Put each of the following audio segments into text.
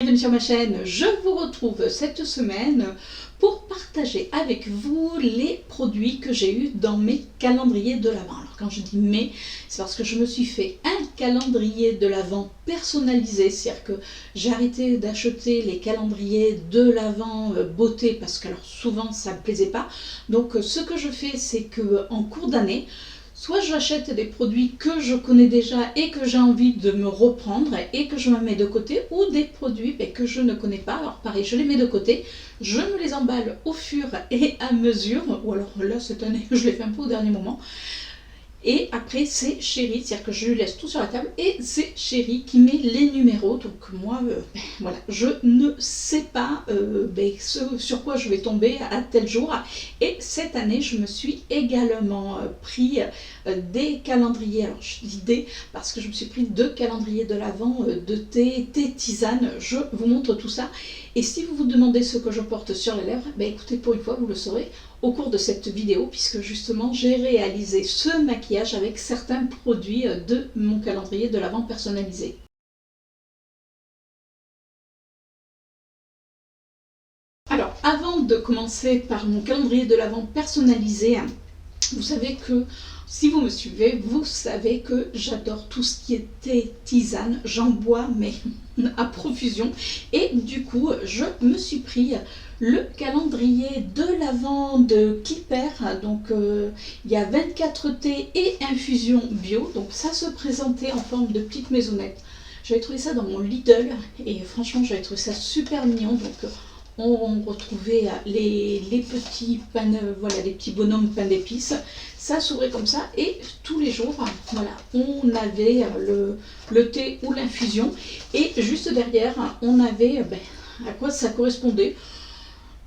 Bienvenue sur ma chaîne, je vous retrouve cette semaine pour partager avec vous les produits que j'ai eus dans mes calendriers de l'Avent. Alors quand je dis mes, c'est parce que je me suis fait un calendrier de l'Avent personnalisé, c'est-à-dire que j'ai arrêté d'acheter les calendriers de l'Avent beauté parce que alors souvent ça ne me plaisait pas. Donc ce que je fais, c'est que en cours d'année, soit j'achète des produits que je connais déjà et que j'ai envie de me reprendre et que je me mets de côté, ou des produits que je ne connais pas. Alors pareil, je les mets de côté, je me les emballe au fur et à mesure, ou alors là cette année je l'ai fait un peu au dernier moment. Et après c'est Chérie, c'est-à-dire que je lui laisse tout sur la table et c'est Chérie qui met les numéros. Donc moi, voilà, je ne sais pas ce sur quoi je vais tomber à tel jour. Et cette année, je me suis également pris des calendriers. Alors je dis des parce que je me suis pris 2 calendriers de l'Avent de thé tisane. Je vous montre tout ça. Et si vous vous demandez ce que je porte sur les lèvres, écoutez, pour une fois, vous le saurez au cours de cette vidéo, puisque justement j'ai réalisé ce maquillage avec certains produits de mon calendrier de l'Avent personnalisé. Alors, avant de commencer par mon calendrier de l'Avent personnalisé, vous savez que si vous me suivez, vous savez que j'adore tout ce qui est thé, tisane, j'en bois mais à profusion. Et du coup, je me suis pris le calendrier de l'Avent de Kipper. Donc il y a 24 thés et infusions bio. Donc ça se présentait en forme de petite maisonnette. J'avais trouvé ça dans mon Lidl et franchement j'avais trouvé ça super mignon. Donc on retrouvait les petits pains, voilà, les petits bonhommes pain d'épices. Ça s'ouvrait comme ça et tous les jours, voilà, on avait le thé ou l'infusion et juste derrière, on avait à quoi ça correspondait.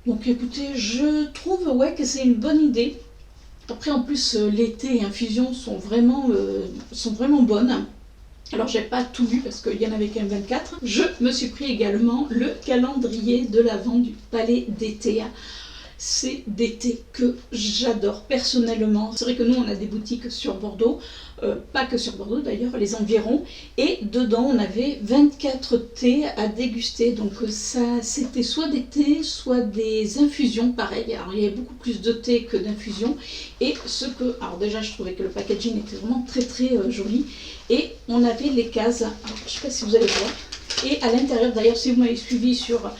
Donc écoutez, je trouve que c'est une bonne idée. Après en plus, les thés et infusions sont vraiment bonnes. Alors j'ai pas tout lu parce qu'il y en avait qu'un 24. Je me suis pris également le calendrier de l'Avent du Palais d'été. C'est des thés que j'adore personnellement. C'est vrai que nous on a des boutiques sur Bordeaux, pas que sur Bordeaux d'ailleurs, les environs, et dedans on avait 24 thés à déguster. Donc ça c'était soit des thés, soit des infusions pareil. Alors il y avait beaucoup plus de thés que d'infusions. Et alors déjà je trouvais que le packaging était vraiment très joli. Et on avait les cases, alors, je ne sais pas si vous allez voir, et à l'intérieur d'ailleurs si vous m'avez suivi sur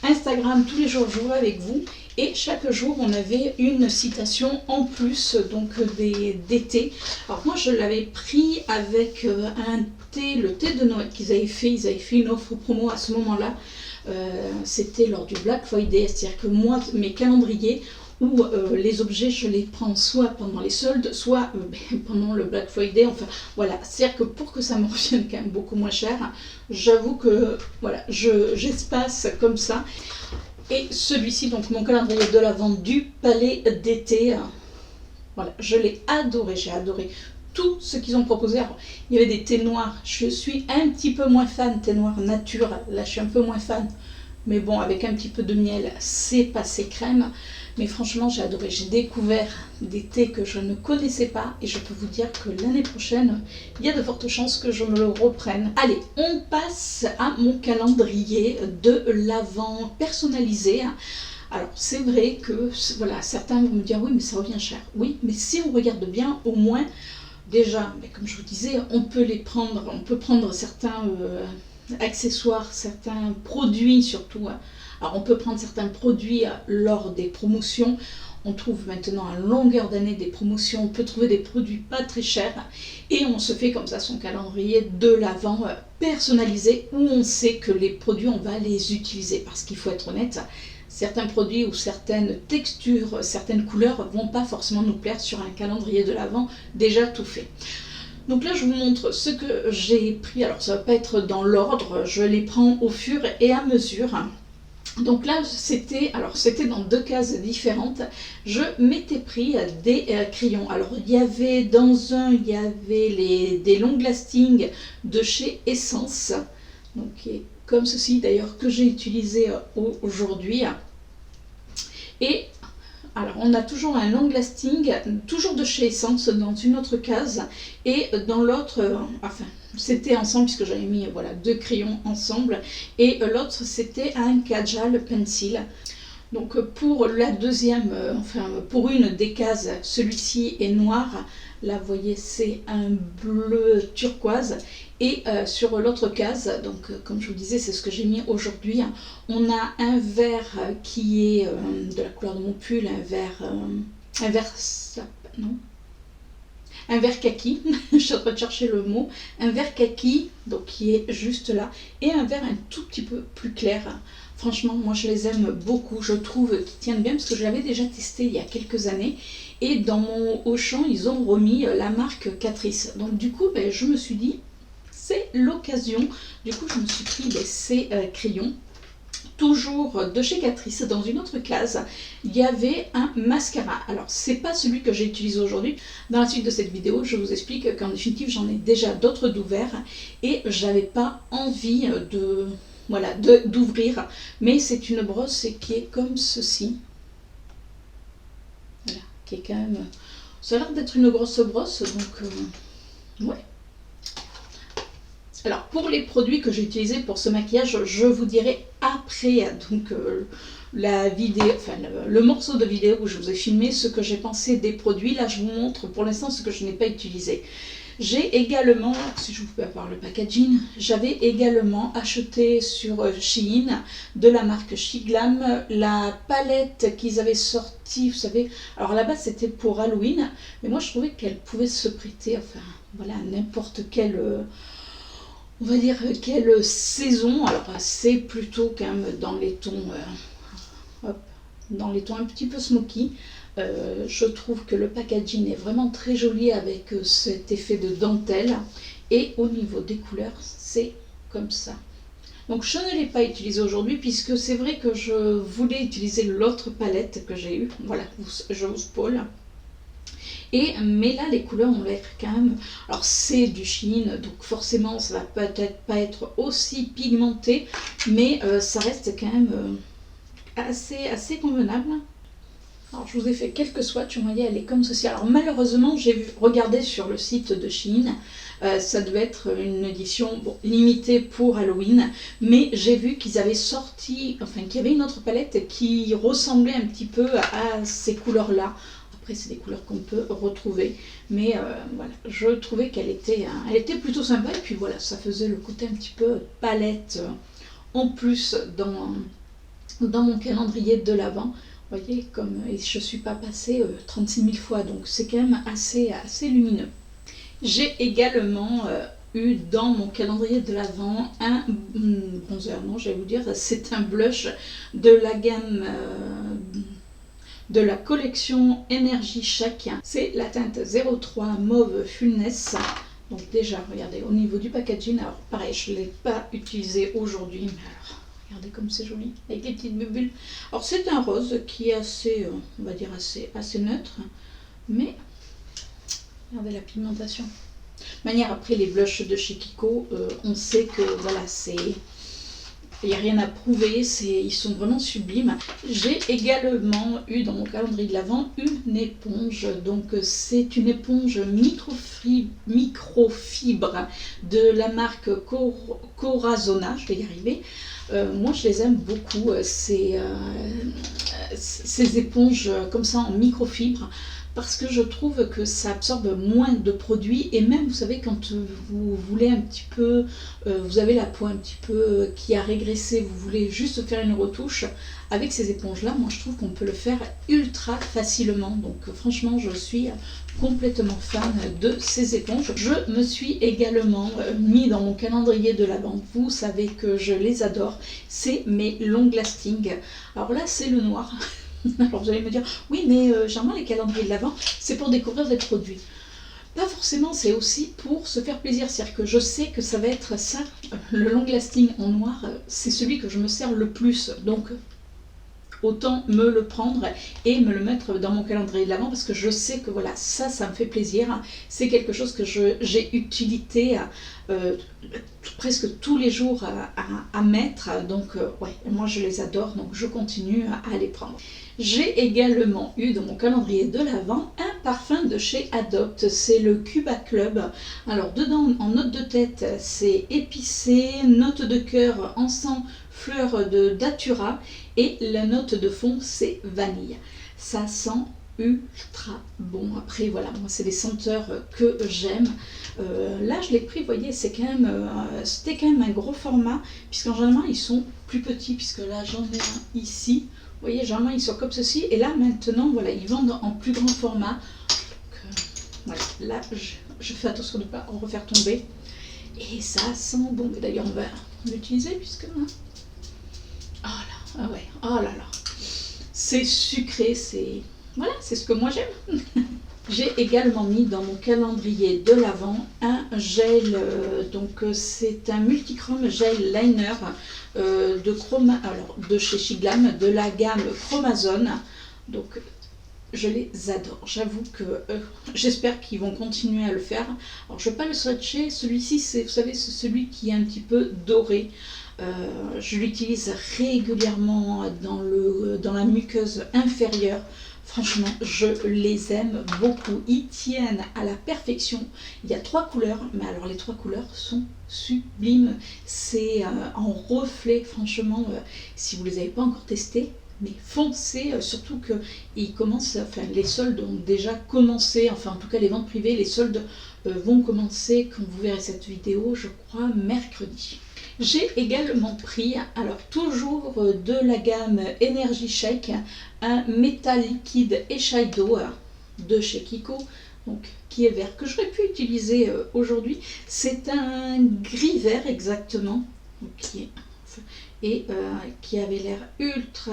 Instagram, tous les jours je jouais avec vous, et chaque jour on avait une citation en plus, donc des thés. Alors moi je l'avais pris avec un thé, le thé de Noël qu'ils avaient fait, ils avaient fait une offre promo à ce moment-là, c'était lors du Black Friday, c'est-à-dire que moi mes calendriers où les objets je les prends soit pendant les soldes, soit pendant le Black Friday, enfin voilà, c'est-à-dire que pour que ça me revienne quand même beaucoup moins cher, j'avoue que voilà, j'espace comme ça. Et celui-ci, donc mon calendrier de l'Avent du Palais d'été, voilà, je l'ai adoré, j'ai adoré tout ce qu'ils ont proposé. Alors, il y avait des thés noirs, je suis un petit peu moins fan, thé noir nature, là je suis un peu moins fan, mais bon, avec un petit peu de miel, c'est passé crème. Mais franchement, j'ai adoré. J'ai découvert des thés que je ne connaissais pas et je peux vous dire que l'année prochaine, il y a de fortes chances que je me le reprenne. Allez, on passe à mon calendrier de l'Avent personnalisé. Alors, c'est vrai que, voilà, certains vont me dire, oui, mais ça revient cher. Oui, mais si on regarde bien, au moins, déjà, comme je vous disais, on peut prendre certains accessoires, certains produits surtout. Alors on peut prendre certains produits lors des promotions. On trouve maintenant à longueur d'année des promotions. On peut trouver des produits pas très chers. Et on se fait comme ça son calendrier de l'Avent personnalisé où on sait que les produits, on va les utiliser. Parce qu'il faut être honnête, certains produits ou certaines textures, certaines couleurs vont pas forcément nous plaire sur un calendrier de l'Avent déjà tout fait. Donc là je vous montre ce que j'ai pris. Alors ça va pas être dans l'ordre, je les prends au fur et à mesure. Donc là, c'était dans 2 cases différentes. Je m'étais pris des crayons. Alors, il y avait des long lasting de chez Essence. Donc, comme ceci d'ailleurs, que j'ai utilisé aujourd'hui. Et alors, on a toujours un long lasting, toujours de chez Essence, dans une autre case. Et dans l'autre, c'était ensemble puisque j'avais mis voilà, 2 crayons ensemble. Et l'autre c'était un Kajal Pencil. Donc pour la deuxième, enfin pour une des cases, celui-ci est noir. Là vous voyez c'est un bleu turquoise. Et sur l'autre case, donc comme je vous disais c'est ce que j'ai mis aujourd'hui, on a un vert qui est de la couleur de mon pull, un vert non, un vert kaki, je suis en train de chercher le mot, un vert kaki, donc qui est juste là, et un vert un tout petit peu plus clair. Franchement, moi je les aime beaucoup, je trouve qu'ils tiennent bien parce que je l'avais déjà testé il y a quelques années. Et dans mon Auchan, ils ont remis la marque Catrice. Donc du coup, ben, je me suis dit, c'est l'occasion. Du coup, je me suis pris ces crayons. Toujours de chez Catrice, dans une autre case, il y avait un mascara. Alors, c'est pas celui que j'ai utilisé aujourd'hui. Dans la suite de cette vidéo, je vous explique qu'en définitive, j'en ai déjà d'autres d'ouverts et j'avais pas envie de... Voilà, d'ouvrir, mais c'est une brosse qui est comme ceci. Voilà, qui est quand même... Ça a l'air d'être une grosse brosse, donc ouais. Alors pour les produits que j'ai utilisés pour ce maquillage, je vous dirai après donc la vidéo, enfin le morceau de vidéo où je vous ai filmé ce que j'ai pensé des produits. Là je vous montre pour l'instant ce que je n'ai pas utilisé. J'ai également, si je vous peux avoir le packaging, j'avais également acheté sur Shein de la marque Shiglam la palette qu'ils avaient sortie, vous savez, alors là-bas c'était pour Halloween, mais moi je trouvais qu'elle pouvait se prêter, enfin voilà, à n'importe quelle, on va dire quelle saison. Alors c'est plutôt quand même dans les tons, dans les tons un petit peu smoky. Je trouve que le packaging est vraiment très joli avec cet effet de dentelle et au niveau des couleurs c'est comme ça. Donc je ne l'ai pas utilisé aujourd'hui puisque c'est vrai que je voulais utiliser l'autre palette que j'ai eue, voilà, je vous spoil. Mais là les couleurs ont l'air quand même, alors c'est du Shein donc forcément ça va peut-être pas être aussi pigmenté, mais ça reste quand même assez convenable. Alors je vous ai fait quelques swatchs, vous voyez elle est comme ceci. Alors malheureusement j'ai regardé sur le site de Shein, ça devait être une édition limitée pour Halloween, mais j'ai vu qu'ils avaient sorti, enfin qu'il y avait une autre palette qui ressemblait un petit peu à ces couleurs là. Après c'est des couleurs qu'on peut retrouver, mais voilà, je trouvais qu'elle était, elle était plutôt sympa et puis voilà, ça faisait le côté un petit peu palette en plus dans mon calendrier de l'Avent. Vous voyez, comme et je ne suis pas passée 36 000 fois, donc c'est quand même assez lumineux. J'ai également eu dans mon calendrier de l'Avent un bronzer, non, j'allais vous dire, c'est un blush de la gamme de la collection Energy Shake. C'est la teinte 03 Mauve Fullness. Donc déjà, regardez, au niveau du packaging, alors pareil, je ne l'ai pas utilisé aujourd'hui, mais alors... Regardez comme c'est joli, avec les petites bulles. Alors c'est un rose qui est assez, on va dire assez neutre, mais regardez la pigmentation. De manière, après les blushs de chez Kiko, on sait que voilà, il n'y a rien à prouver, ils sont vraiment sublimes. J'ai également eu dans mon calendrier de l'Avent une éponge, donc c'est une éponge microfibre de la marque Corazona, je vais y arriver. Moi je les aime beaucoup, ces éponges comme ça en microfibre, parce que je trouve que ça absorbe moins de produits et même vous savez quand vous voulez un petit peu, vous avez la peau un petit peu qui a régressé, vous voulez juste faire une retouche, avec ces éponges là moi je trouve qu'on peut le faire ultra facilement, donc franchement je suis complètement fan de ces éponges. Je me suis également mis dans mon calendrier de l'Avent, vous savez que je les adore, c'est mes long lasting. Alors là c'est le noir. Alors vous allez me dire, oui mais généralement les calendriers de l'Avent c'est pour découvrir des produits. Pas forcément, c'est aussi pour se faire plaisir, c'est-à-dire que je sais que ça va être ça, le long lasting en noir, c'est celui que je me sers le plus, donc autant me le prendre et me le mettre dans mon calendrier de l'Avent parce que je sais que voilà, ça me fait plaisir. C'est quelque chose que j'ai utilité presque tous les jours à mettre. Donc ouais, moi je les adore, donc je continue à les prendre. J'ai également eu dans mon calendrier de l'Avent un parfum de chez Adopt, c'est le Cuba Club. Alors dedans, en note de tête, c'est épicé, note de cœur, encens, fleur de datura et la note de fond, c'est vanille. Ça sent ultra bon. Après voilà, moi c'est des senteurs que j'aime. Là je l'ai pris, vous voyez, c'était quand même un gros format, puisqu'en général ils sont plus petits, puisque là j'en ai un ici. Vous voyez, généralement ils sont comme ceci, et là maintenant, voilà, ils vendent en plus grand format. Donc, voilà, là je fais attention de ne pas en refaire tomber. Et ça sent bon. D'ailleurs, on va l'utiliser puisque. Oh là, ah ouais, oh là là. C'est sucré, c'est. Voilà, c'est ce que moi j'aime. J'ai également mis dans mon calendrier de l'Avent un gel, donc c'est un multichrome gel liner de chez Shiglam, de la gamme Chromazone. Donc je les adore. J'avoue que j'espère qu'ils vont continuer à le faire. Alors je ne vais pas le swatcher, celui-ci c'est, vous savez, c'est celui qui est un petit peu doré. Je l'utilise régulièrement dans la muqueuse inférieure. Franchement, je les aime beaucoup. Ils tiennent à la perfection. Il y a 3 couleurs, mais alors les 3 couleurs sont sublimes. C'est en reflet, franchement, si vous ne les avez pas encore testés, mais foncez, surtout que les soldes ont déjà commencé, enfin en tout cas les ventes privées, les soldes vont commencer, quand vous verrez cette vidéo, je crois, mercredi. J'ai également pris, alors toujours de la gamme Energy Shake, un métal liquide Eyeshadow de chez Kiko, donc qui est vert, que j'aurais pu utiliser aujourd'hui. C'est un gris vert exactement, qui avait l'air ultra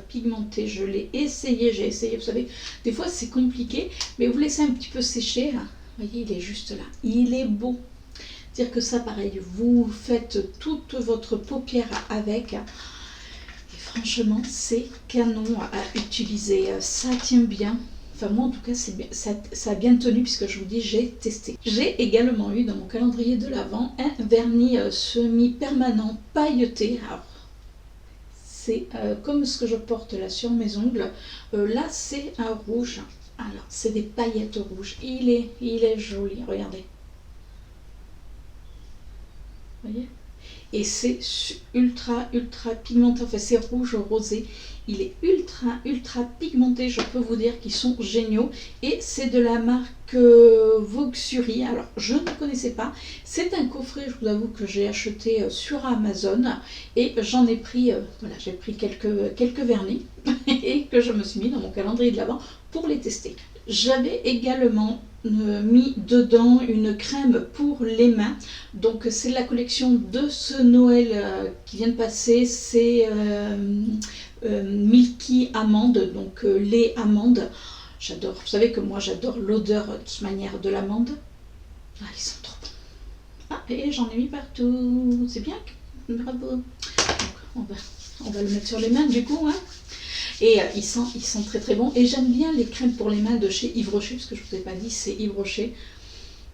pigmenté. Je l'ai essayé, vous savez, des fois c'est compliqué, mais vous laissez un petit peu sécher. Vous voyez, il est juste là, il est beau. Dire que ça, pareil, vous faites toute votre paupière avec, et franchement c'est canon à utiliser, ça tient bien. Enfin moi en tout cas ça a bien tenu, puisque je vous dis, j'ai testé. J'ai également eu dans mon calendrier de l'Avent un vernis semi-permanent pailleté. Alors c'est comme ce que je porte là sur mes ongles. Là c'est un rouge, alors c'est des paillettes rouges, il est joli, regardez. Voyez, et c'est ultra pigmenté, enfin c'est rouge rosé, il est ultra pigmenté, je peux vous dire qu'ils sont géniaux. Et c'est de la marque Voxury. Alors je ne connaissais pas, c'est un coffret, je vous avoue, que j'ai acheté sur Amazon, et j'en ai pris, voilà, j'ai pris quelques vernis et que je me suis mis dans mon calendrier de l'Avent pour les tester. J'avais également mis dedans une crème pour les mains, donc c'est la collection de ce Noël qui vient de passer, c'est Milky Amande, donc lait amande. J'adore, vous savez que moi j'adore l'odeur de toute manière de l'amande. Ah, ils sont trop bons. Ah, et j'en ai mis partout, c'est bien, bravo. Donc, on va le mettre sur les mains du coup, hein. Et ils sont très bons. Et j'aime bien les crèmes pour les mains de chez Yves Rocher, parce que je ne vous ai pas dit, c'est Yves Rocher.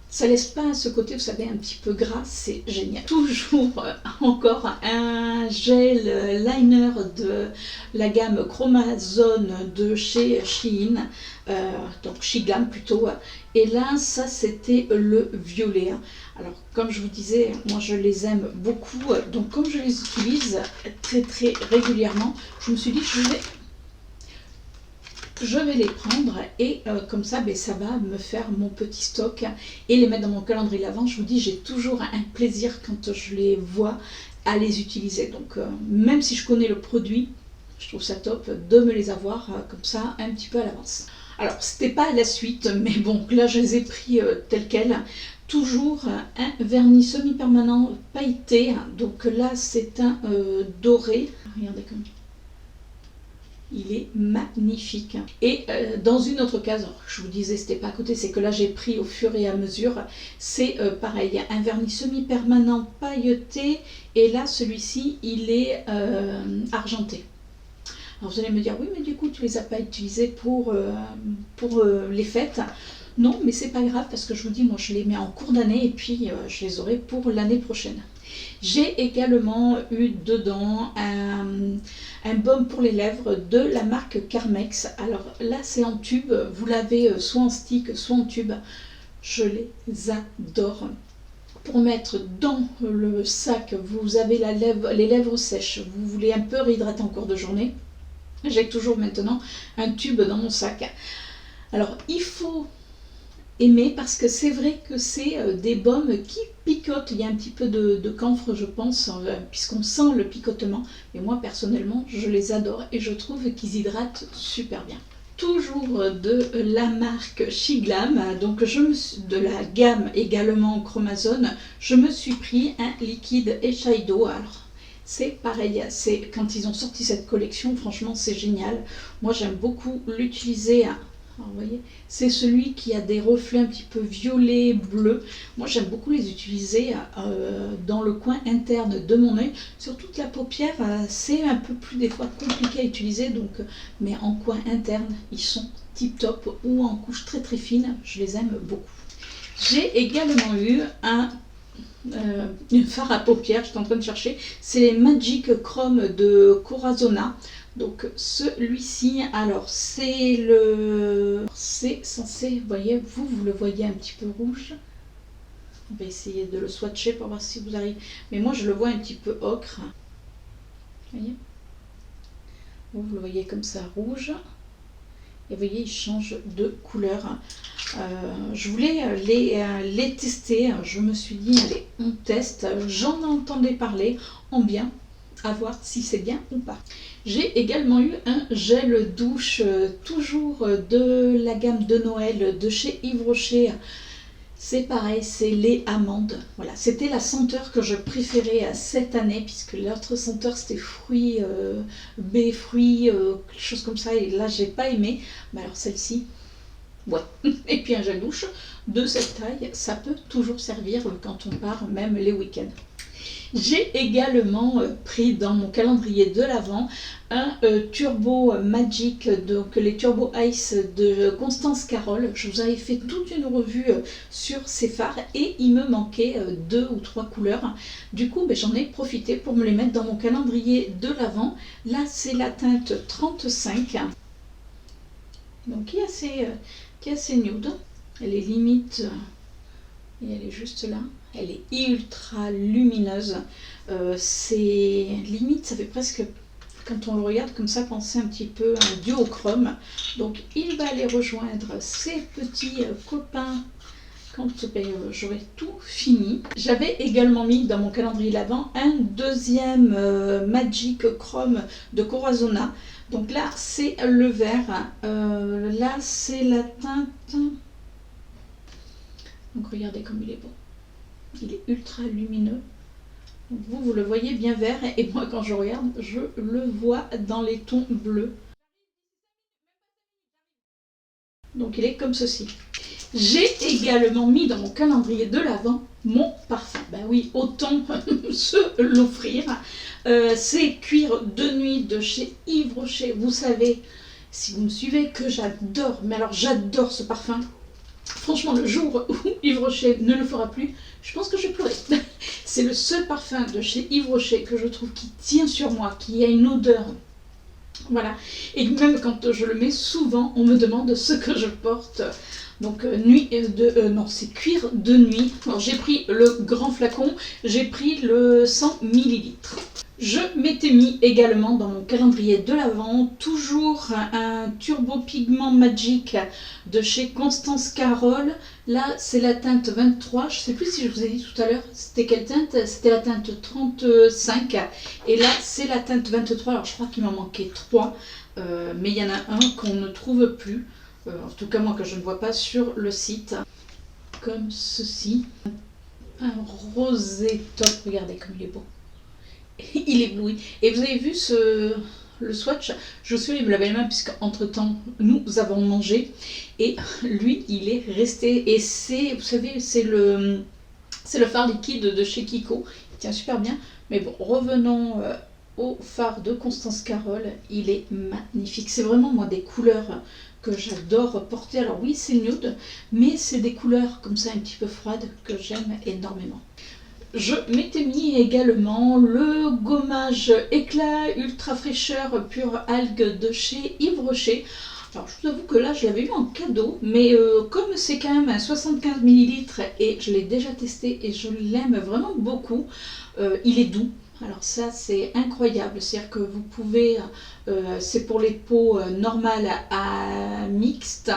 Ça laisse pas ce côté, vous savez, un petit peu gras, c'est génial. Toujours encore un gel liner de la gamme Chromazone de chez Shein, donc Shiglam plutôt. Et là, ça c'était le violet. Alors comme je vous disais, moi je les aime beaucoup, donc comme je les utilise très régulièrement, je me suis dit je vais les prendre, et comme ça, ça va me faire mon petit stock et les mettre dans mon calendrier de l'Avent. Je vous dis, j'ai toujours un plaisir quand je les vois à les utiliser. Donc même si je connais le produit, je trouve ça top de me les avoir comme ça un petit peu à l'avance. Alors c'était pas la suite, mais bon, là je les ai pris tels quels. Toujours un vernis semi-permanent pailleté, donc là c'est un doré. Regardez comme il est magnifique. Et dans une autre case, je vous disais, c'était pas à côté, c'est que là j'ai pris au fur et à mesure. C'est pareil, un vernis semi-permanent pailleté, et là celui-ci il est argenté. Alors vous allez me dire, oui, mais du coup, tu les as pas utilisés pour les fêtes. Non, mais c'est pas grave parce que je vous dis, moi, je les mets en cours d'année et puis je les aurai pour l'année prochaine. J'ai également eu dedans un baume pour les lèvres de la marque Carmex. Alors là, c'est en tube. Vous l'avez soit en stick, soit en tube. Je les adore. Pour mettre dans le sac, vous avez les lèvres sèches. Vous voulez un peu réhydrater en cours de journée. J'ai toujours maintenant un tube dans mon sac. Alors, il faut aimer parce que c'est vrai que c'est des baumes qui picotent. Il y a un petit peu de camphre, je pense, puisqu'on sent le picotement. Mais moi, personnellement, je les adore et je trouve qu'ils hydratent super bien. Toujours de la marque Shiglam, donc de la gamme également Chromazone, je me suis pris un liquide eyeshadow. Alors, c'est pareil, quand ils ont sorti cette collection, franchement c'est génial. Moi j'aime beaucoup l'utiliser. Alors, vous voyez, c'est celui qui a des reflets un petit peu violet, bleu. Moi j'aime beaucoup les utiliser dans le coin interne de mon œil. Sur toute la paupière, c'est un peu plus des fois compliqué à utiliser, donc, mais en coin interne, ils sont tip top ou en couche très très fine, je les aime beaucoup. J'ai également eu une fard à paupières, j'étais en train de chercher, c'est les Magic Chrome de Corazona. Donc celui-ci, alors c'est censé, vous voyez, vous le voyez un petit peu rouge. On va essayer de le swatcher pour voir si vous arrivez. Mais moi je le vois un petit peu ocre. Vous voyez, vous le voyez comme ça rouge. Et vous voyez, il change de couleur. Je voulais les tester. Je me suis dit, allez, on teste. J'en entendais parler en bien, à voir si c'est bien ou pas. J'ai également eu un gel douche, toujours de la gamme de Noël de chez Yves Rocher. C'est pareil, c'est les amandes. Voilà, c'était la senteur que je préférais cette année, puisque l'autre senteur c'était fruits, baies, fruits, quelque chose comme ça, et là j'ai pas aimé. Mais alors celle-ci, ouais. Et puis un gel douche de cette taille, ça peut toujours servir quand on part, même les week-ends. J'ai également pris dans mon calendrier de l'Avent un Turbo Magic, donc les Turbo Ice de Constance Carole. Je vous avais fait toute une revue sur ces fards et il me manquait 2 ou 3 couleurs. Du coup, j'en ai profité pour me les mettre dans mon calendrier de l'Avent. Là, c'est la teinte 35. Donc, qui est assez nude. Elle est limite, et elle est juste là. Elle est ultra lumineuse. C'est limite, ça fait presque, quand on le regarde comme ça, penser un petit peu à un duochrome. Donc il va aller rejoindre ses petits copains quand j'aurai tout fini. J'avais également mis dans mon calendrier l'Avent un deuxième Magic Chrome de Corazona. Donc là c'est le vert. Là c'est la teinte. Donc regardez comme il est beau. Il est ultra lumineux. Vous le voyez bien vert et moi quand je regarde, je le vois dans les tons bleus. Donc il est comme ceci. J'ai également mis dans mon calendrier de l'Avent mon parfum. Ben oui, autant se l'offrir. C'est Cuir de nuit de chez Yves Rocher. Vous savez, si vous me suivez, que j'adore, mais alors j'adore ce parfum. Franchement, le jour où Yves Rocher ne le fera plus, je pense que je vais pleurer. C'est le seul parfum de chez Yves Rocher que je trouve qui tient sur moi, qui a une odeur. Voilà. Et même quand je le mets, souvent, on me demande ce que je porte. Donc, non, c'est Cuir de nuit. Alors, j'ai pris le grand flacon, j'ai pris le 100 ml. Je m'étais mis également dans mon calendrier de l'Avent toujours un Turbo Pigment Magic de chez Constance Carole. Là, c'est la teinte 23. Je ne sais plus si je vous ai dit tout à l'heure, c'était quelle teinte? C'était la teinte 35. Et là, c'est la teinte 23. Alors, je crois qu'il m'en manquait 3. Mais il y en a un qu'on ne trouve plus. En tout cas, moi, que je ne vois pas sur le site. Comme ceci. Un rosé top. Regardez comme il est beau. Il éblouit. Et vous avez vu le swatch, je suis il me lavait les mains puisque entre temps nous avons mangé et lui il est resté et c'est, vous savez, c'est le fard liquide de chez Kiko, il tient super bien. Mais bon, revenons au fard de Constance Carole. Il est magnifique. C'est vraiment moi des couleurs que j'adore porter. Alors oui, c'est nude, mais c'est des couleurs comme ça un petit peu froides que j'aime énormément. Je m'étais mis également le gommage éclat ultra fraîcheur pure algue de chez Yves Rocher. Alors je vous avoue que là je l'avais eu en cadeau, mais comme c'est quand même un 75 ml et je l'ai déjà testé et je l'aime vraiment beaucoup, il est doux. Alors ça c'est incroyable, c'est-à-dire que vous pouvez, c'est pour les peaux normales à mixtes,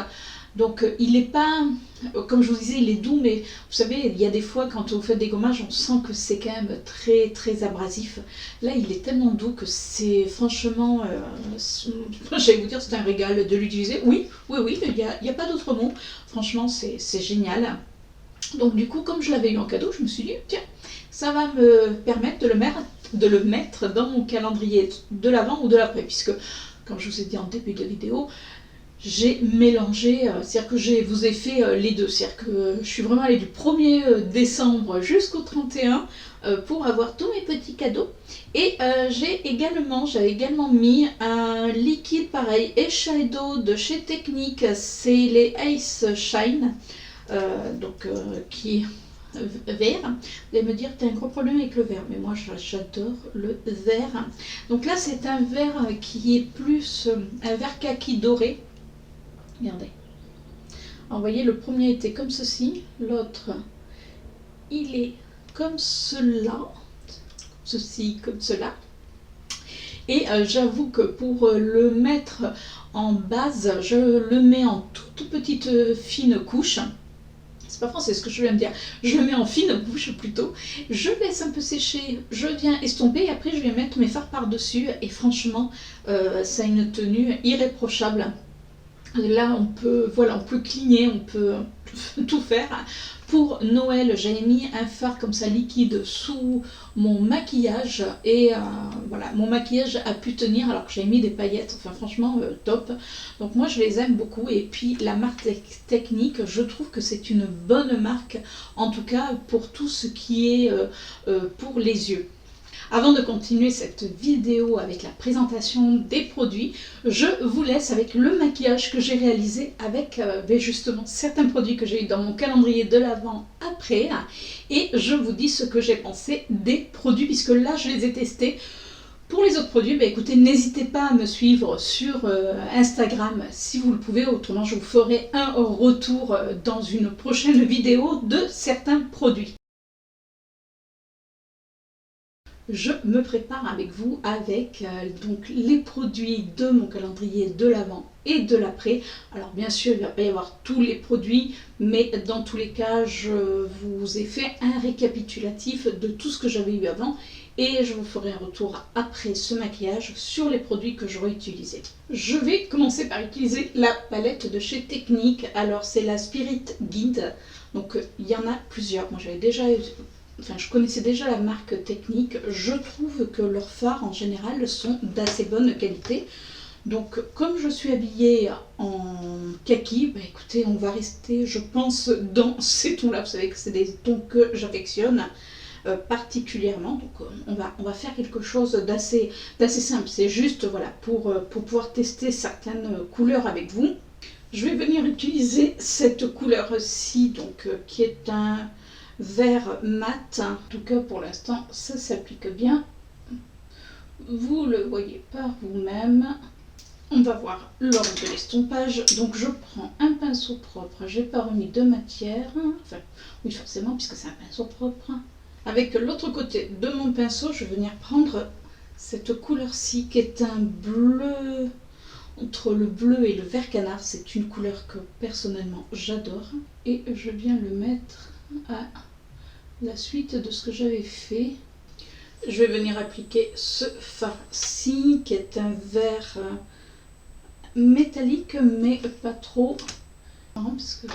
donc il n'est pas, comme je vous disais, il est doux, mais vous savez, il y a des fois quand vous faites des gommages, on sent que c'est quand même très très abrasif. Là il est tellement doux que c'est franchement, j'allais vous dire c'est un régal de l'utiliser. Oui, il n'y a pas d'autre mot, franchement c'est génial. Donc du coup, comme je l'avais eu en cadeau, je me suis dit, tiens, ça va me permettre de le mettre dans mon calendrier de l'avant ou de l'après, puisque, comme je vous ai dit en début de vidéo, j'ai mélangé, c'est-à-dire que je vous ai fait les deux, c'est-à-dire que je suis vraiment allée du 1er décembre jusqu'au 31 pour avoir tous mes petits cadeaux. Et j'avais également mis un liquide pareil, Eyeshadow de chez Technique, c'est les Ace Shine. Qui est vert. Vous allez me dire, tu as un gros problème avec le vert, mais moi j'adore le vert. Donc là c'est un vert qui est plus un vert kaki doré. Regardez. Alors, vous voyez, le premier était comme ceci, l'autre il est comme cela, ceci comme cela. Et j'avoue que pour le mettre en base, je le mets en toute petite fine couche. C'est pas français ce que je viens de dire. Je le mets en fine couche plutôt. Je laisse un peu sécher, je viens estomper et après je vais mettre mes fards par-dessus. Et franchement, ça a une tenue irréprochable. Là, on peut cligner, on peut tout faire. Pour Noël, j'avais mis un fard comme ça liquide sous mon maquillage et voilà, mon maquillage a pu tenir alors que j'avais mis des paillettes, enfin franchement top. Donc moi je les aime beaucoup et puis la marque Technique, je trouve que c'est une bonne marque, en tout cas pour tout ce qui est pour les yeux. Avant de continuer cette vidéo avec la présentation des produits, je vous laisse avec le maquillage que j'ai réalisé avec justement certains produits que j'ai eu dans mon calendrier de l'avant après. Et je vous dis ce que j'ai pensé des produits puisque là je les ai testés. Pour les autres produits, écoutez, n'hésitez pas à me suivre sur Instagram si vous le pouvez, autrement je vous ferai un retour dans une prochaine vidéo de certains produits. Je me prépare avec vous avec donc les produits de mon calendrier de l'avant et de l'après. Alors bien sûr il ne va pas y avoir tous les produits, mais dans tous les cas je vous ai fait un récapitulatif de tout ce que j'avais eu avant et je vous ferai un retour après ce maquillage sur les produits que j'aurai utilisés. Je vais commencer par utiliser la palette de chez Technique. Alors c'est la Spirit Guide, donc il y en a plusieurs. Moi j'avais déjà je connaissais déjà la marque Technique. Je trouve que leurs fards en général sont d'assez bonne qualité. Donc comme je suis habillée en kaki, écoutez, on va rester je pense dans ces tons là. Vous savez que c'est des tons que j'affectionne particulièrement. Donc on va faire quelque chose d'assez simple. C'est juste voilà pour pouvoir tester certaines couleurs avec vous. Je vais venir utiliser cette couleur-ci, donc qui est un vert mat. En tout cas pour l'instant ça s'applique bien, vous le voyez par vous-même. On va voir lors de l'estompage. Donc je prends un pinceau propre, j'ai pas remis de matière, enfin oui forcément puisque c'est un pinceau propre. Avec l'autre côté de mon pinceau je vais venir prendre cette couleur-ci qui est un bleu, entre le bleu et le vert canard. C'est une couleur que personnellement j'adore et je viens le mettre à la suite de ce que j'avais fait. Je vais venir appliquer ce fard-ci qui est un vert métallique mais pas trop, parce que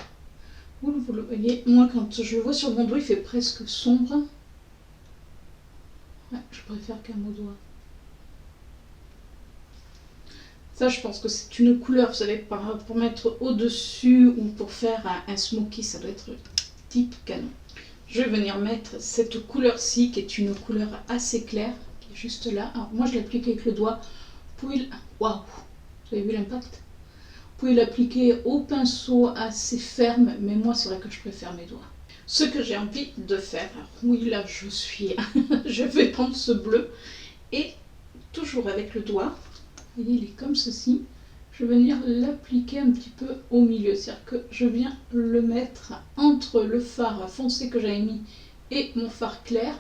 vous le voyez, moi quand je le vois sur mon doigt il fait presque sombre. Ouais, je préfère qu'à mon doigt. Ça je pense que c'est une couleur, vous savez, pour mettre au-dessus ou pour faire un smoky, ça doit être type canon. Je vais venir mettre cette couleur-ci qui est une couleur assez claire, qui est juste là. Alors moi je l'applique avec le doigt. Vous pouvez... Waouh, vous avez vu l'impact? Vous pouvez l'appliquer au pinceau assez ferme, mais moi c'est vrai que je préfère mes doigts. Ce que j'ai envie de faire, alors oui là je suis... je vais prendre ce bleu et toujours avec le doigt, vous voyez il est comme ceci, je vais venir l'appliquer un petit peu au milieu, c'est-à-dire que je viens le mettre entre le fard foncé que j'avais mis et mon fard clair,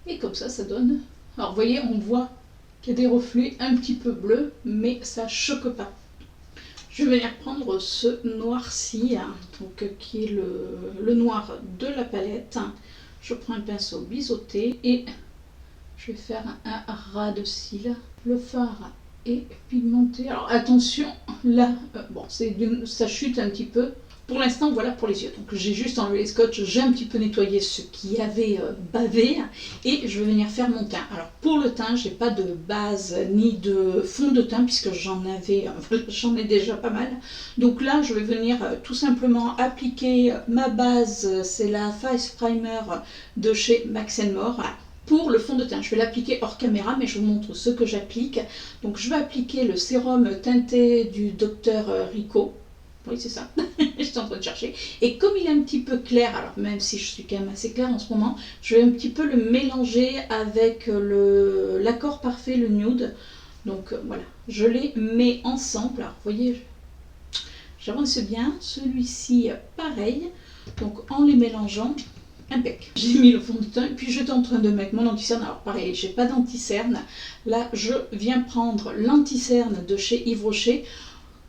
et comme ça donne... Alors vous voyez, on voit qu'il y a des reflets un petit peu bleus, mais ça choque pas. Je vais venir prendre ce noir-ci, donc, qui est le noir de la palette. Je prends un pinceau biseauté et je vais faire un ras de cils. Le fard est pigmenté. Alors attention, là, bon, ça chute un petit peu. Pour l'instant, voilà pour les yeux. Donc j'ai juste enlevé les scotch, j'ai un petit peu nettoyé ce qui avait bavé et je vais venir faire mon teint. Alors pour le teint, j'ai pas de base ni de fond de teint puisque j'en ai déjà pas mal. Donc là, je vais venir tout simplement appliquer ma base, c'est la Face Primer de chez Max More. Pour le fond de teint, je vais l'appliquer hors caméra, mais je vous montre ce que j'applique. Donc je vais appliquer le sérum teinté du Dr Rico. Oui, c'est ça, j'étais en train de chercher. Et comme il est un petit peu clair, alors même si je suis quand même assez claire en ce moment, je vais un petit peu le mélanger avec l'accord parfait, le nude. Donc voilà, je les mets ensemble. Alors vous voyez, j'avance bien. Celui-ci, pareil. Donc en les mélangeant, impec. J'ai mis le fond de teint et puis j'étais en train de mettre mon anti-cerne. Alors pareil, j'ai pas d'anti-cerne. Là, je viens prendre l'anti-cerne de chez Yves Rocher.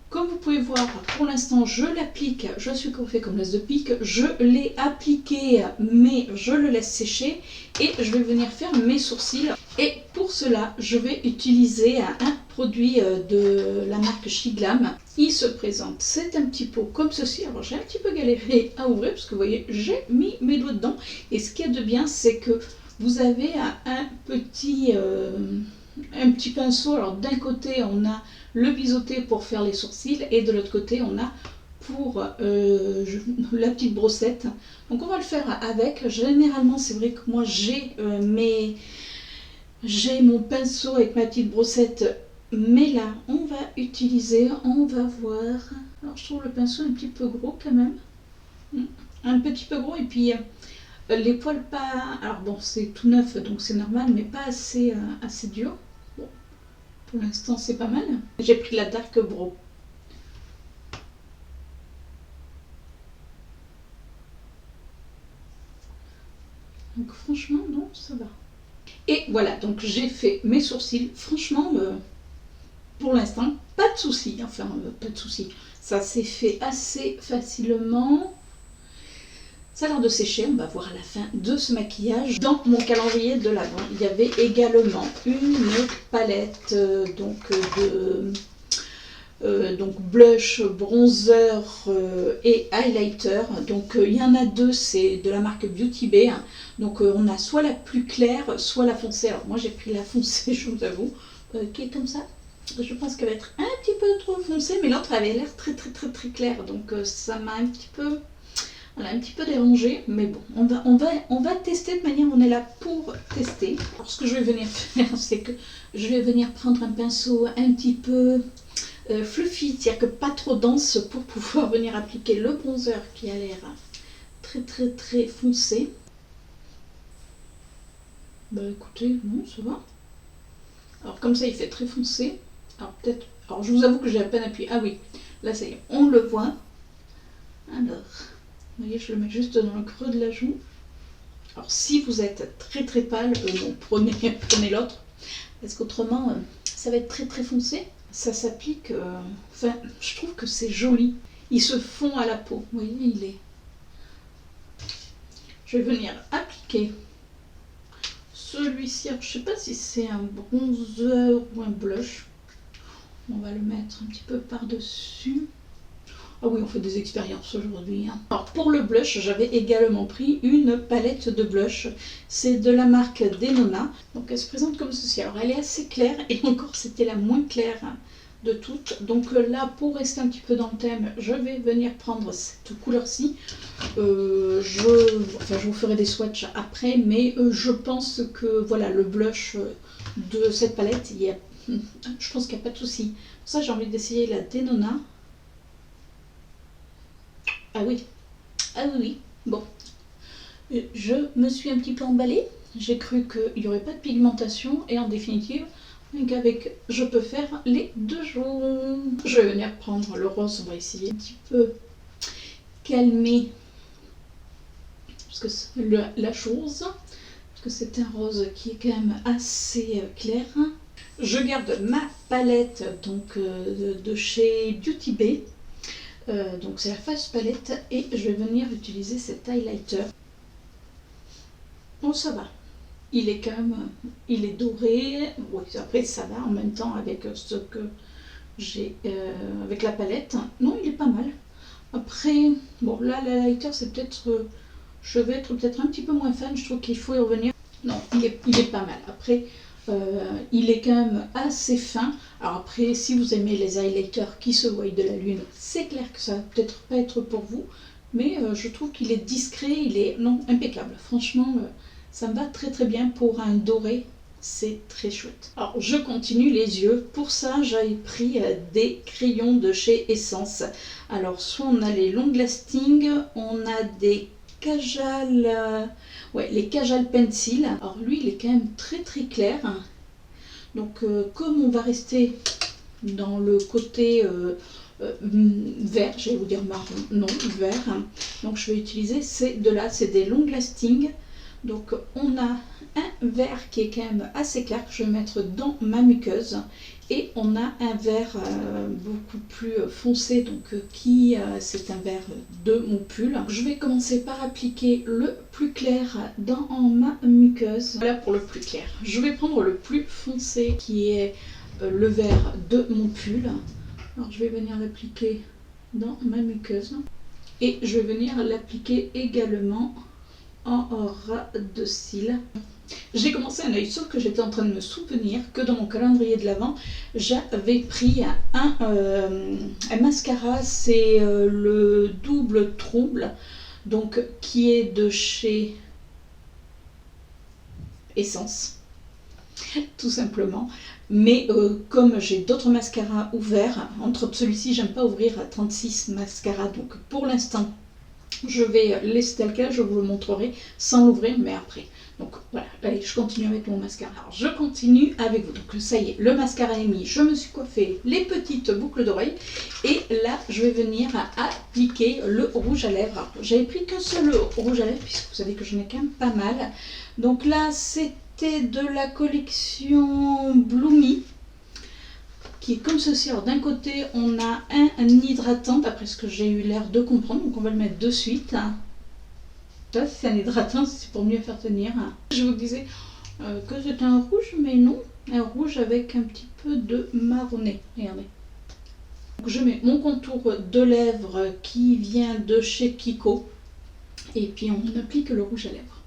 Comme vous pouvez voir, pour l'instant, je l'applique, je suis coiffée comme l'as de pique, je l'ai appliqué, mais je le laisse sécher et je vais venir faire mes sourcils. Et pour cela, je vais utiliser un produit de la marque Shiglam. Il se présente, c'est un petit pot comme ceci. Alors j'ai un petit peu galéré à ouvrir parce que vous voyez, j'ai mis mes doigts dedans. Et ce qu'il y a de bien, c'est que vous avez un petit pinceau. Alors d'un côté, on a le biseauté pour faire les sourcils et de l'autre côté on a pour la petite brossette. Donc on va le faire avec. Généralement c'est vrai que moi j'ai mon pinceau avec ma petite brossette, mais là on va utiliser, on va voir. Alors je trouve le pinceau un petit peu gros quand même, un petit peu gros, et puis les poils pas, alors bon c'est tout neuf donc c'est normal, mais pas assez dur. Pour l'instant, c'est pas mal. J'ai pris la Dark Brow. Donc franchement, non, ça va. Et voilà, donc j'ai fait mes sourcils. Franchement, pour l'instant, pas de soucis. Enfin, pas de soucis. Ça s'est fait assez facilement. Ça a l'air de sécher, on va voir à la fin de ce maquillage. Dans mon calendrier de l'Avent, il y avait également une palette donc blush, bronzer et highlighter. Donc il y en a deux, c'est de la marque Beauty Bay. Donc on a soit la plus claire, soit la foncée. Alors moi j'ai pris la foncée, je vous avoue, qui est comme ça. Je pense qu'elle va être un petit peu trop foncée, mais l'autre avait l'air très claire. Donc ça m'a un petit peu... Voilà, un petit peu dérangé, mais bon, on va tester de manière, on est là pour tester. Alors ce que je vais venir faire, c'est que je vais venir prendre un pinceau un petit peu fluffy, c'est-à-dire que pas trop dense, pour pouvoir venir appliquer le bronzer qui a l'air très foncé. Bah écoutez, non, ça va. Alors comme ça il fait très foncé. Alors peut-être, alors je vous avoue que j'ai à peine appuyé. Ah oui, là ça y est, on le voit. Alors... Vous voyez, je le mets juste dans le creux de la joue. Alors si vous êtes très pâle, bon, prenez l'autre, parce qu'autrement ça va être très foncé. Ça s'applique, enfin je trouve que c'est joli. Il se fond à la peau, vous voyez, il est... Je vais venir appliquer celui-ci. Je ne sais pas si c'est un bronzer ou un blush. On va le mettre un petit peu par-dessus. Ah oui, on fait des expériences aujourd'hui. Alors pour le blush, j'avais également pris une palette de blush. C'est de la marque Denona. Donc elle se présente comme ceci. Alors elle est assez claire et encore c'était la moins claire de toutes. Donc là, pour rester un petit peu dans le thème, je vais venir prendre cette couleur-ci. Je vous ferai des swatchs après, mais je pense que voilà, le blush de cette palette, je pense qu'il n'y a pas de souci. Pour ça, j'ai envie d'essayer la Denona. Ah oui, ah oui, oui. Bon, je me suis un petit peu emballée. J'ai cru qu'il n'y aurait pas de pigmentation et en définitive, avec je peux faire les deux jours. Je vais venir prendre le rose, on va essayer un petit peu calmer parce que la chose, parce que c'est un rose qui est quand même assez clair. Je garde ma palette donc de chez Beauty Bay. Donc c'est la Face Palette et je vais venir utiliser cet highlighter. Bon, ça va. Il est quand même, il est doré. Oui, après ça va en même temps avec ce que j'ai avec la palette. Non, il est pas mal. Après, bon là l'highlighter c'est peut-être, je vais être peut-être un petit peu moins fan. Je trouve qu'il faut y revenir. Non, il est pas mal. Après, il est quand même assez fin. Alors après, si vous aimez les highlighters qui se voient de la lune, c'est clair que ça va peut-être pas être pour vous. Mais je trouve qu'il est discret, il est impeccable. Franchement, ça me va très très bien pour un doré. C'est très chouette. Alors je continue les yeux. Pour ça, j'avais pris des crayons de chez Essence. Alors soit on a les long lasting, on a des Kajal, les Kajal Pencil. Alors lui, il est quand même très très clair. Donc comme on va rester dans le côté vert, je vais vous dire marron, non, vert. Donc je vais utiliser ces deux-là, c'est des long lasting. Donc on a un vert qui est quand même assez clair que je vais mettre dans ma muqueuse et on a un vert beaucoup plus foncé donc qui c'est un vert de mon pull. Je vais commencer par appliquer le plus clair dans ma muqueuse. Voilà pour le plus clair. Je vais prendre le plus foncé qui est le vert de mon pull. Alors je vais venir l'appliquer dans ma muqueuse et je vais venir l'appliquer également en ras de cils. J'ai commencé un œil, sauf que j'étais en train de me souvenir que dans mon calendrier de l'Avent, j'avais pris un mascara, c'est le double trouble, donc qui est de chez Essence, tout simplement. Mais comme j'ai d'autres mascaras ouverts, entre celui-ci, j'aime pas ouvrir à 36 mascaras, donc pour l'instant, je vais laisser tel quel, je vous le montrerai sans l'ouvrir, mais après. Donc voilà, allez, je continue avec mon mascara. Alors, je continue avec vous. Donc ça y est, le mascara est mis, je me suis coiffé les petites boucles d'oreilles. Et là, je vais venir appliquer le rouge à lèvres. J'avais pris qu'un seul rouge à lèvres, puisque vous savez que j'en ai quand même pas mal. Donc là, c'était de la collection Bloomy, qui est comme ceci. Alors d'un côté on a un hydratant d'après ce que j'ai eu l'air de comprendre, donc on va le mettre de suite. Ça c'est un hydratant, c'est pour mieux faire tenir. Je vous disais que c'était un rouge, mais non, un rouge avec un petit peu de marronné, regardez. Donc je mets mon contour de lèvres qui vient de chez Kiko et puis on applique le rouge à lèvres.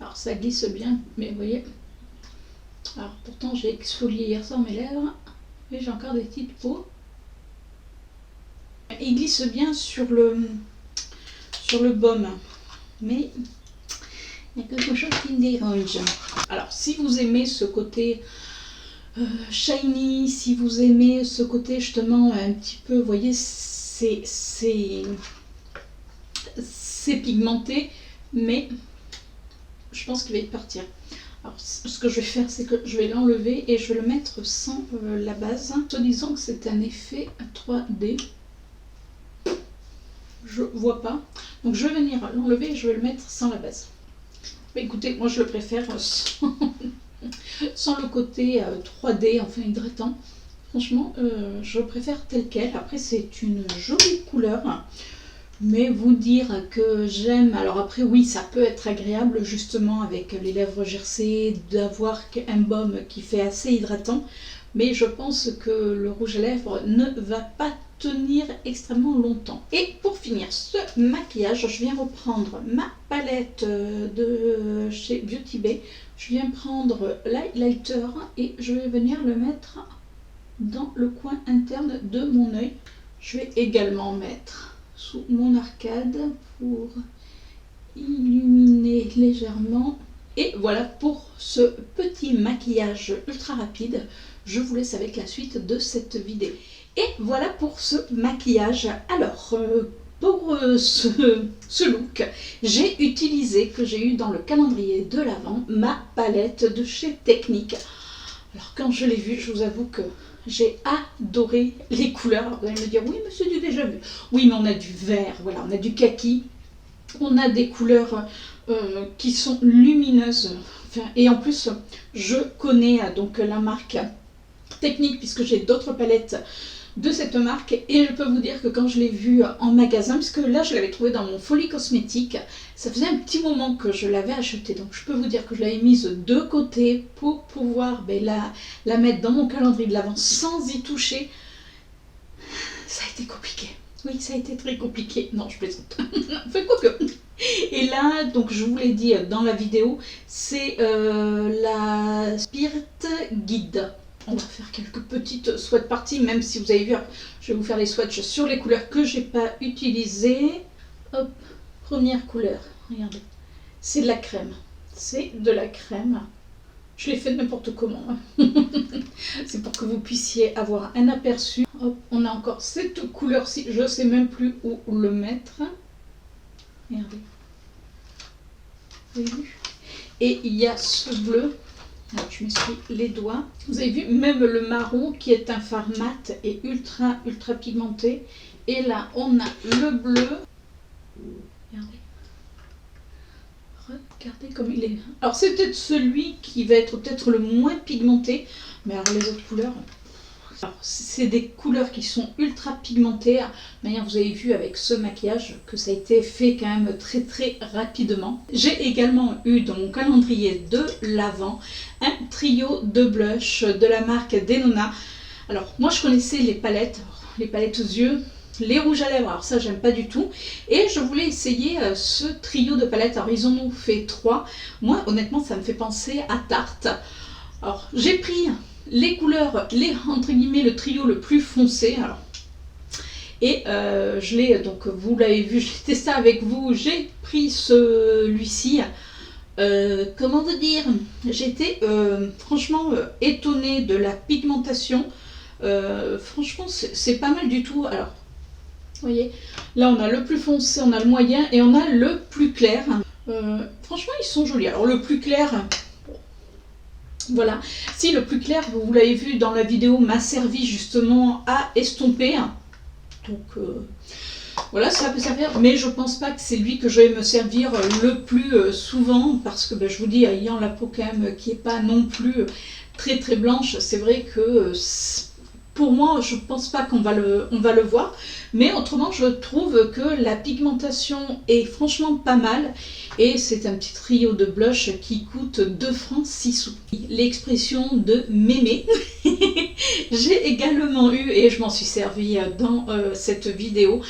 Alors ça glisse bien, mais vous voyez. Alors pourtant j'ai exfolié hier soir mes lèvres, mais j'ai encore des petites peaux. Il glisse bien sur le baume, mais il y a quelque chose qui me dérange. Alors si vous aimez ce côté shiny, si vous aimez ce côté justement un petit peu, vous voyez, c'est pigmenté, mais je pense qu'il va y partir. Alors, ce que je vais faire, c'est que je vais l'enlever et je vais le mettre sans la base, en disant que c'est un effet 3D. Je vois pas. Donc je vais venir l'enlever et je vais le mettre sans la base. Mais écoutez, moi je le préfère sans le côté 3D, enfin hydratant. Franchement, je préfère tel quel. Après, c'est une jolie couleur. Mais vous dire que j'aime, alors après oui, ça peut être agréable justement avec les lèvres gercées, d'avoir un baume qui fait assez hydratant, mais je pense que le rouge à lèvres ne va pas tenir extrêmement longtemps. Et pour finir ce maquillage, je viens reprendre ma palette de chez Beauty Bay. Je viens prendre l'highlighter et je vais venir le mettre dans le coin interne de mon œil. Je vais également mettre sous mon arcade pour illuminer légèrement. Et voilà pour ce petit maquillage ultra rapide. Je vous laisse avec la suite de cette vidéo. Et voilà pour ce maquillage. Alors, pour ce look, j'ai utilisé, que j'ai eu dans le calendrier de l'Avent, ma palette de chez Technique. Alors quand je l'ai vue, je vous avoue que j'ai adoré les couleurs. Alors vous allez me dire, oui mais c'est du déjà vu. Oui mais on a du vert, voilà, on a du kaki, on a des couleurs qui sont lumineuses. Enfin, et en plus, je connais donc la marque Technique puisque j'ai d'autres palettes de cette marque et je peux vous dire que quand je l'ai vue en magasin, puisque là je l'avais trouvée dans mon Folie Cosmétique, ça faisait un petit moment que je l'avais achetée, donc je peux vous dire que je l'avais mise de côté pour pouvoir la mettre dans mon calendrier de l'Avent sans y toucher. Ça a été compliqué. Oui, ça a été très compliqué. Non, je plaisante. Enfin, quoi que. Et là, donc je vous l'ai dit dans la vidéo, c'est la Spirit Guide. On va faire quelques petites swatch parties, même si vous avez vu, je vais vous faire les swatchs sur les couleurs que j'ai pas utilisées. Hop, première couleur, regardez, c'est de la crème. C'est de la crème. Je l'ai fait n'importe comment. C'est pour que vous puissiez avoir un aperçu. Hop, on a encore cette couleur-ci, je sais même plus où le mettre. Regardez. Vous avez vu? Et il y a ce bleu. Alors, je m'essuie les doigts. Vous avez vu, même le marron qui est un fard mat et ultra pigmenté. Et là, on a le bleu. Regardez. Regardez comme il est. Alors, c'est peut-être celui qui va être peut-être le moins pigmenté. Mais alors, les autres couleurs... Alors, c'est des couleurs qui sont ultra pigmentées. D'ailleurs, vous avez vu avec ce maquillage que ça a été fait quand même très rapidement. J'ai également eu dans mon calendrier de l'Avent un trio de blush de la marque Denona. Alors, moi je connaissais les palettes aux yeux, les rouges à lèvres, alors ça j'aime pas du tout. Et je voulais essayer ce trio de palettes. Alors, ils en ont fait 3. Moi, honnêtement, ça me fait penser à Tarte. Alors, j'ai pris les couleurs, entre guillemets, le trio le plus foncé. Alors, et je l'ai, donc vous l'avez vu, j'ai testé avec vous, j'ai pris celui-ci. Comment vous dire, j'étais franchement étonnée de la pigmentation. Franchement, c'est pas mal du tout. Alors, vous voyez, là on a le plus foncé, on a le moyen et on a le plus clair. Franchement, ils sont jolis. Alors, le plus clair... Voilà, si le plus clair, vous l'avez vu dans la vidéo, m'a servi justement à estomper. Donc voilà, ça peut servir, mais je pense pas que c'est lui que je vais me servir le plus souvent, parce que je vous dis, ayant la peau quand même qui est pas non plus très blanche, c'est vrai que pour moi, je pense pas qu'on va le voir, mais autrement, je trouve que la pigmentation est franchement pas mal. Et c'est un petit trio de blush qui coûte 2 francs 6 sous. L'expression de mémé. J'ai également eu, et je m'en suis servi dans cette vidéo,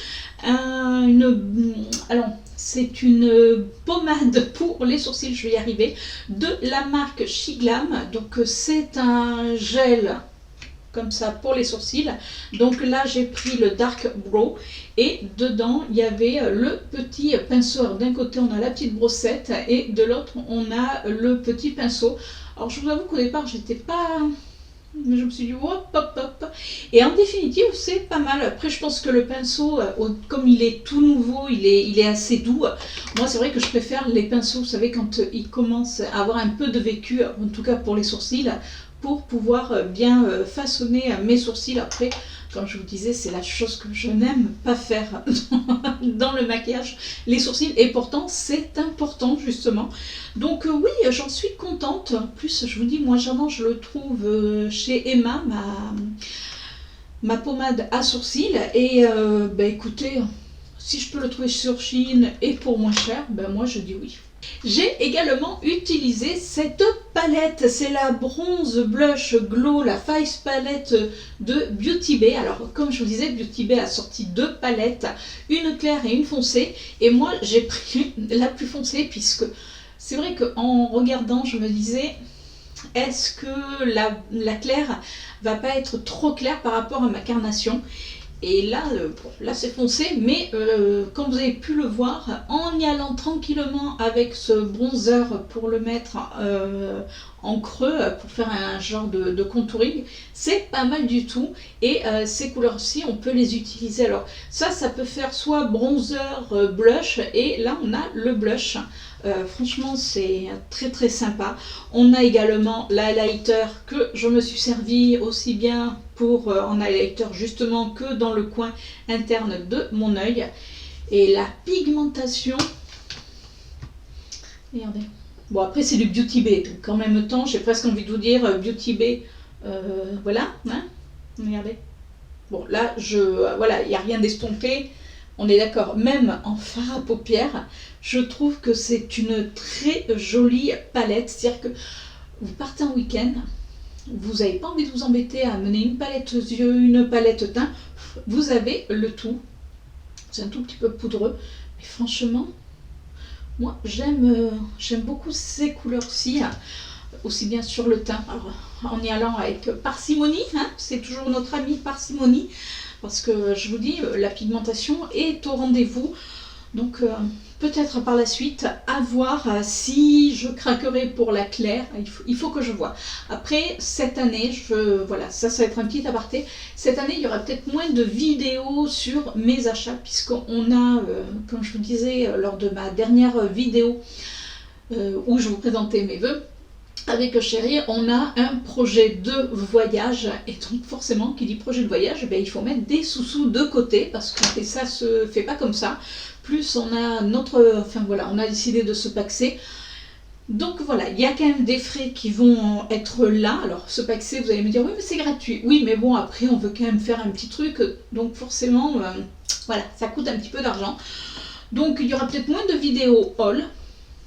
alors c'est une pommade pour les sourcils, je vais y arriver, de la marque Shiglam. Donc c'est un gel comme ça pour les sourcils. Donc là j'ai pris le Dark Brow et dedans il y avait le petit pinceau. D'un côté on a la petite brossette et de l'autre on a le petit pinceau. Alors je vous avoue qu'au départ j'étais pas... Mais je me suis dit hop. Et en définitive c'est pas mal. Après je pense que le pinceau, comme il est tout nouveau, il est assez doux. Moi c'est vrai que je préfère les pinceaux, vous savez, quand ils commencent à avoir un peu de vécu, en tout cas pour les sourcils, pour pouvoir bien façonner mes sourcils. Après, comme je vous disais, c'est la chose que je n'aime pas faire dans le maquillage, les sourcils, et pourtant c'est important justement. Donc oui, j'en suis contente. En plus, je vous dis, moi j'adore, je le trouve chez Emma, ma pommade à sourcils, et écoutez, si je peux le trouver sur Shein et pour moins cher, ben moi je dis oui. J'ai également utilisé cette palette, c'est la Bronze Blush Glow, la Face Palette de Beauty Bay. Alors comme je vous disais, Beauty Bay a sorti 2 palettes, une claire et une foncée. Et moi j'ai pris la plus foncée puisque c'est vrai qu'en regardant je me disais, est-ce que la claire va pas être trop claire par rapport à ma carnation? Et là, là c'est foncé, mais comme vous avez pu le voir, en y allant tranquillement avec ce bronzer pour le mettre en creux, pour faire un genre de contouring, c'est pas mal du tout. Et ces couleurs-ci, on peut les utiliser. Alors ça peut faire soit bronzer, blush, et là on a le blush. Franchement c'est très très sympa. On a également l'highlighter que je me suis servi aussi bien pour en highlighter justement que dans le coin interne de mon œil. Et la pigmentation, regardez, bon après c'est du Beauty Bay, donc en même temps j'ai presque envie de vous dire Beauty Bay, voilà, hein, regardez. Bon là voilà, il n'y a rien d'estompé. On est d'accord, même en fard à paupières, je trouve que c'est une très jolie palette. C'est-à-dire que vous partez en week-end, vous n'avez pas envie de vous embêter à mener une palette aux yeux, une palette teint, vous avez le tout. C'est un tout petit peu poudreux, mais franchement, moi j'aime beaucoup ces couleurs-ci, aussi bien sur le teint. Alors, en y allant avec parcimonie, hein, c'est toujours notre ami parcimonie. Parce que je vous dis, la pigmentation est au rendez-vous. Donc peut-être par la suite, à voir si je craquerai pour la claire. Il faut que je vois. Après, cette année, voilà, ça va être un petit aparté. Cette année, il y aura peut-être moins de vidéos sur mes achats. Puisqu'on a, comme je vous disais lors de ma dernière vidéo, où je vous présentais mes vœux, avec Chérie, on a un projet de voyage, et donc forcément, qui dit projet de voyage, ben, il faut mettre des sous-sous de côté, parce que ça se fait pas comme ça. Plus on a enfin voilà, on a décidé de se paxer. Donc voilà, il y a quand même des frais qui vont être là. Alors se paxer, vous allez me dire, oui mais c'est gratuit. Oui mais bon, après on veut quand même faire un petit truc, donc forcément, voilà, ça coûte un petit peu d'argent. Donc il y aura peut-être moins de vidéos haul.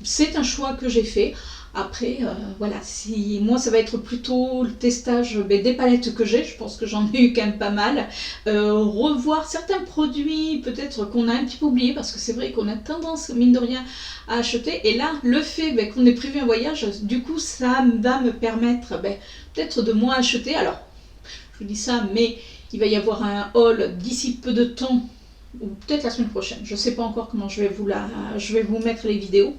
C'est un choix que j'ai fait. Après, voilà, si moi ça va être plutôt le testage des palettes que j'ai, je pense que j'en ai eu quand même pas mal. Revoir certains produits peut-être qu'on a un petit peu oublié, parce que c'est vrai qu'on a tendance, mine de rien, à acheter. Et là, le fait qu'on ait prévu un voyage, du coup, ça va me permettre peut-être de moins acheter. Alors, je vous dis ça, mais il va y avoir un haul d'ici peu de temps, ou peut-être la semaine prochaine. Je ne sais pas encore comment je vais vous mettre les vidéos.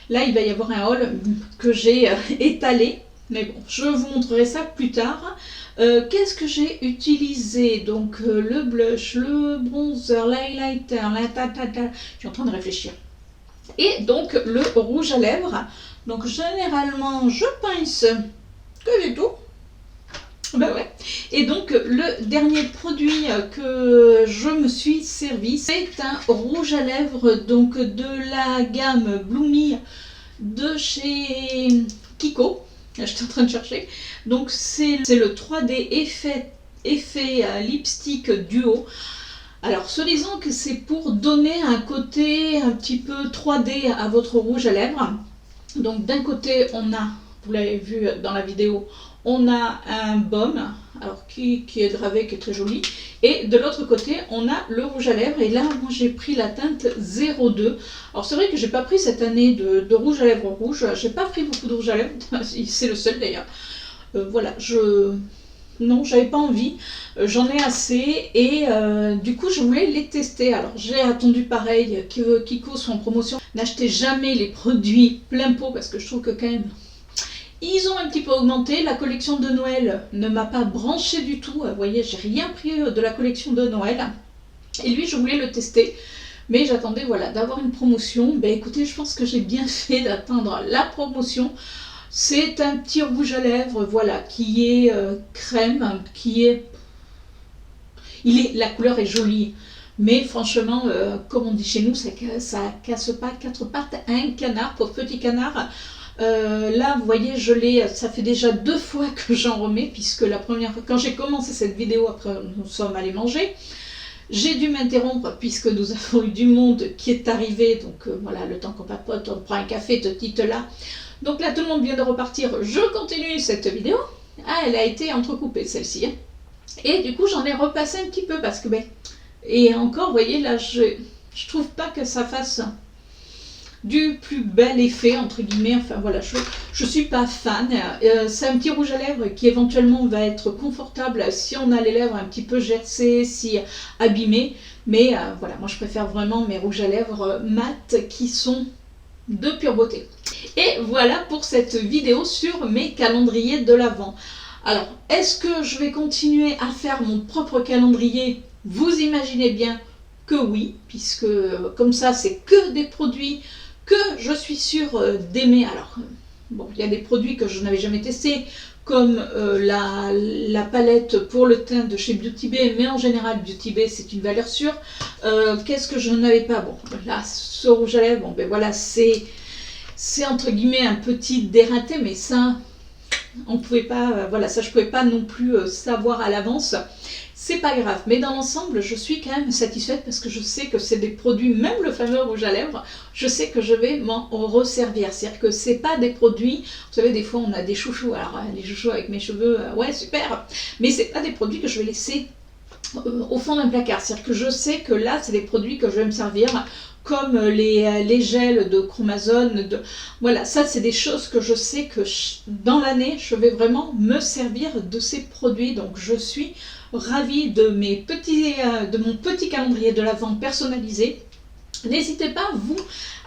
Là, il va y avoir un haul que j'ai étalé, mais bon, je vous montrerai ça plus tard. Qu'est-ce que j'ai utilisé? Donc, le blush, le bronzer, l'highlighter, je suis en train de réfléchir. Et donc, le rouge à lèvres. Donc, généralement, je pince que j'ai tout. Ben ouais. Et donc le dernier produit que je me suis servi, c'est un rouge à lèvres donc de la gamme Bloomy de chez Kiko. J'étais en train de chercher. Donc c'est le 3D effet lipstick duo. Alors, se disant que c'est pour donner un côté un petit peu 3D à votre rouge à lèvres. Donc d'un côté on a, vous l'avez vu dans la vidéo, on a un baume, alors qui est gravé, qui est très joli. Et de l'autre côté, on a le rouge à lèvres. Et là, moi, j'ai pris la teinte 02. Alors, c'est vrai que j'ai pas pris cette année de rouge à lèvres rouge. J'ai pas pris beaucoup de rouge à lèvres. C'est le seul, d'ailleurs. Voilà, non, j'avais pas envie. J'en ai assez. Et du coup, je voulais les tester. Alors, j'ai attendu pareil, que Kiko soit en promotion. N'achetez jamais les produits plein pot, parce que je trouve que quand même... Ils ont un petit peu augmenté. La collection de Noël ne m'a pas branché du tout. Vous voyez, j'ai rien pris de la collection de Noël. Et lui, je voulais le tester. Mais j'attendais voilà, d'avoir une promotion. Ben écoutez, je pense que j'ai bien fait d'attendre la promotion. C'est un petit rouge à lèvres, voilà, qui est crème, la couleur est jolie. Mais franchement, comme on dit chez nous, ça casse pas 4 pattes à un canard, pauvre petit canard. Là vous voyez, ça fait déjà 2 fois que j'en remets, puisque la première fois, quand j'ai commencé cette vidéo, après nous sommes allés manger, J'ai dû m'interrompre puisque nous avons eu du monde qui est arrivé. Donc voilà, le temps qu'on papote, on prend un café, te là. Donc là, tout le monde vient de repartir. Je continue cette vidéo. Ah, elle a été entrecoupée, celle-ci. Et du coup, j'en ai repassé un petit peu parce que... et encore, vous voyez, là, je trouve pas que ça fasse du plus bel effet, entre guillemets. Enfin voilà, je suis pas fan. C'est un petit rouge à lèvres qui éventuellement va être confortable si on a les lèvres un petit peu gercées, si abîmées. Mais voilà, moi je préfère vraiment mes rouges à lèvres mat qui sont de pure beauté. Et voilà pour cette vidéo sur mes calendriers de l'Avent. Alors, est-ce que je vais continuer à faire mon propre calendrier? Vous imaginez bien que oui, puisque comme ça, c'est que des produits que je suis sûre d'aimer. Alors, bon, il y a des produits que je n'avais jamais testés, comme la palette pour le teint de chez Beauty Bay, mais en général, Beauty Bay, c'est une valeur sûre. Qu'est-ce que je n'avais pas? Bon, là, ce rouge à lèvres, bon, ben voilà, c'est entre guillemets un petit dératé, mais ça, on pouvait pas, voilà, ça je pouvais pas non plus savoir à l'avance. C'est pas grave, mais dans l'ensemble, je suis quand même satisfaite parce que je sais que c'est des produits, même le fameux rouge à lèvres, je sais que je vais m'en resservir. C'est-à-dire que c'est pas des produits, vous savez, des fois on a des chouchous, alors les chouchous avec mes cheveux, ouais, super, mais c'est pas des produits que je vais laisser au fond d'un placard. C'est-à-dire que je sais que là, c'est des produits que je vais me servir, comme les gels de Chromazone. Voilà, ça c'est des choses que je sais que dans l'année, je vais vraiment me servir de ces produits. Donc je suis ravie de mon petit calendrier de l'Avent personnalisé. N'hésitez pas, vous,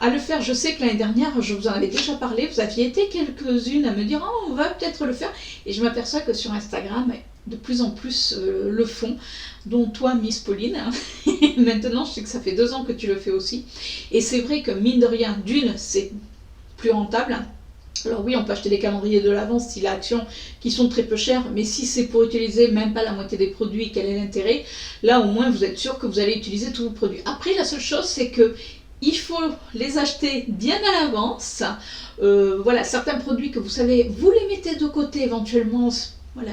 à le faire. Je sais que l'année dernière, je vous en avais déjà parlé, vous aviez été quelques-unes à me dire « Oh, on va peut-être le faire ». Et je m'aperçois que sur Instagram, de plus en plus le font, dont toi, Miss Pauline. Maintenant, je sais que ça fait 2 ans que tu le fais aussi. Et c'est vrai que, mine de rien, d'une, c'est plus rentable. Alors oui, on peut acheter des calendriers de l'Avent style Action qui sont très peu chers, mais si c'est pour utiliser même pas la moitié des produits, quel est l'intérêt? Là, au moins, vous êtes sûr que vous allez utiliser tous vos produits. Après, la seule chose, c'est que il faut les acheter bien à l'avance. Voilà, certains produits que vous savez, vous les mettez de côté éventuellement. Voilà,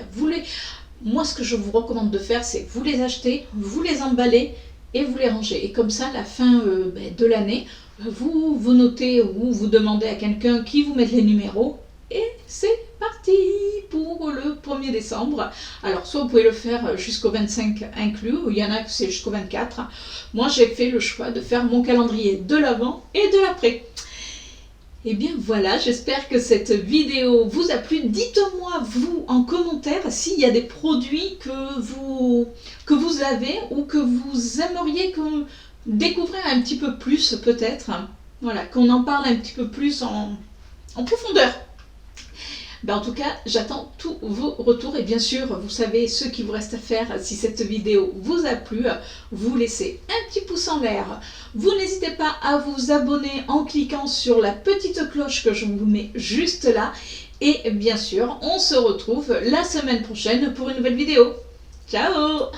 moi, ce que je vous recommande de faire, c'est vous les acheter, vous les emballez et vous les rangez. Et comme ça, à la fin de l'année, vous notez ou vous demandez à quelqu'un qui vous mette les numéros et c'est parti pour le 1er décembre. Alors soit vous pouvez le faire jusqu'au 25 inclus, ou il y en a que c'est jusqu'au 24. Moi j'ai fait le choix de faire mon calendrier de l'avant et de l'après. Et bien voilà, j'espère que cette vidéo vous a plu. Dites-moi vous en commentaire s'il y a des produits que vous avez ou que vous aimeriez découvrir un petit peu plus peut-être. Voilà, qu'on en parle un petit peu plus en profondeur. En tout cas, j'attends tous vos retours et bien sûr, vous savez ce qu'il vous reste à faire si cette vidéo vous a plu. Vous laissez un petit pouce en l'air. Vous n'hésitez pas à vous abonner en cliquant sur la petite cloche que je vous mets juste là. Et bien sûr, on se retrouve la semaine prochaine pour une nouvelle vidéo. Ciao!